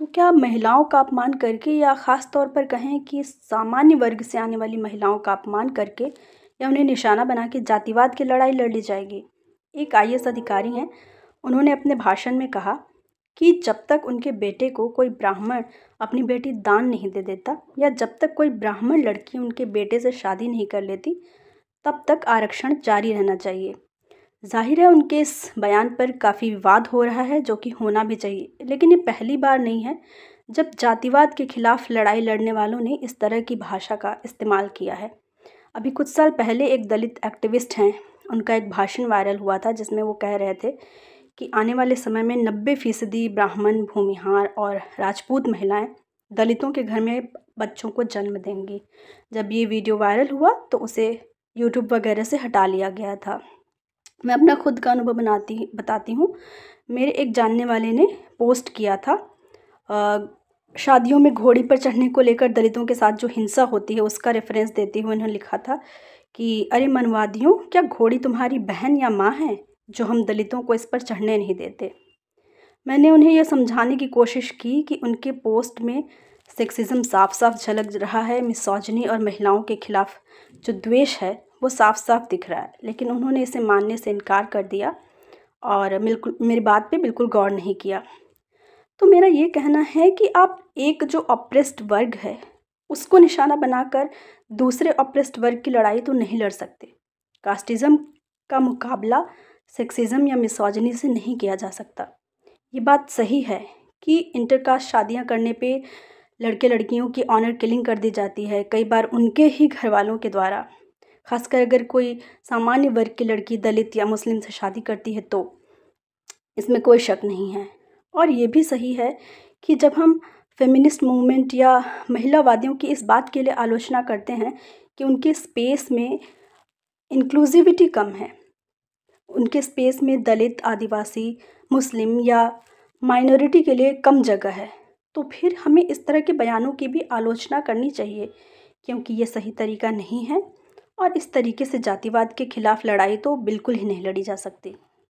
तो क्या महिलाओं का अपमान करके या ख़ास तौर पर कहें कि सामान्य वर्ग से आने वाली महिलाओं का अपमान करके या उन्हें निशाना बना के जातिवाद की लड़ाई लड़ ली जाएगी? एक आईएएस अधिकारी हैं, उन्होंने अपने भाषण में कहा कि जब तक उनके बेटे को कोई ब्राह्मण अपनी बेटी दान नहीं दे देता या जब तक कोई ब्राह्मण लड़की उनके बेटे से शादी नहीं कर लेती, तब तक आरक्षण जारी रहना चाहिए। ज़ाहिर है उनके इस बयान पर काफ़ी विवाद हो रहा है, जो कि होना भी चाहिए, लेकिन ये पहली बार नहीं है जब जातिवाद के खिलाफ लड़ाई लड़ने वालों ने इस तरह की भाषा का इस्तेमाल किया है। अभी कुछ साल पहले एक दलित एक्टिविस्ट हैं, उनका एक भाषण वायरल हुआ था जिसमें वो कह रहे थे कि आने वाले समय में 90% ब्राह्मण, भूमिहार और राजपूत महिलाएं दलितों के घर में बच्चों को जन्म देंगी। जब ये वीडियो वायरल हुआ तो उसे यूट्यूब वगैरह से हटा लिया गया था। मैं अपना खुद का अनुभव बताती हूँ। मेरे एक जानने वाले ने पोस्ट किया था, शादियों में घोड़ी पर चढ़ने को लेकर दलितों के साथ जो हिंसा होती है उसका रेफरेंस देते हुए उन्होंने लिखा था कि अरे मनवादियों, क्या घोड़ी तुम्हारी बहन या माँ है जो हम दलितों को इस पर चढ़ने नहीं देते। मैंने उन्हें यह समझाने की कोशिश की कि उनके पोस्ट में सेक्सिज्म साफ साफ झलक रहा है, मिसोजिनी और महिलाओं के खिलाफ जो द्वेष है वो साफ साफ दिख रहा है, लेकिन उन्होंने इसे मानने से इनकार कर दिया और बिल्कुल मेरी बात पे बिल्कुल गौर नहीं किया। तो मेरा ये कहना है कि आप एक जो ऑप्रेस्ड वर्ग है उसको निशाना बनाकर दूसरे ऑप्रेस्ड वर्ग की लड़ाई तो नहीं लड़ सकते। कास्टिज़्म का मुकाबला सेक्सिज्म या मिसोजिनी से नहीं किया जा सकता। ये बात सही है कि इंटरकास्ट शादियां करने पे लड़के लड़कियों की ऑनर किलिंग कर दी जाती है, कई बार उनके ही घर वालों के द्वारा। खासकर अगर कोई सामान्य वर्ग की लड़की दलित या मुस्लिम से शादी करती है तो इसमें कोई शक नहीं है। और ये भी सही है कि जब हम फेमिनिस्ट मूवमेंट या महिलावादियों की इस बात के लिए आलोचना करते हैं कि उनके स्पेस में इंक्लूसिविटी कम है, उनके स्पेस में दलित, आदिवासी, मुस्लिम या माइनॉरिटी के लिए कम जगह है, तो फिर हमें इस तरह के बयानों की भी आलोचना करनी चाहिए, क्योंकि ये सही तरीका नहीं है और इस तरीके से जातिवाद के खिलाफ लड़ाई तो बिल्कुल ही नहीं लड़ी जा सकती।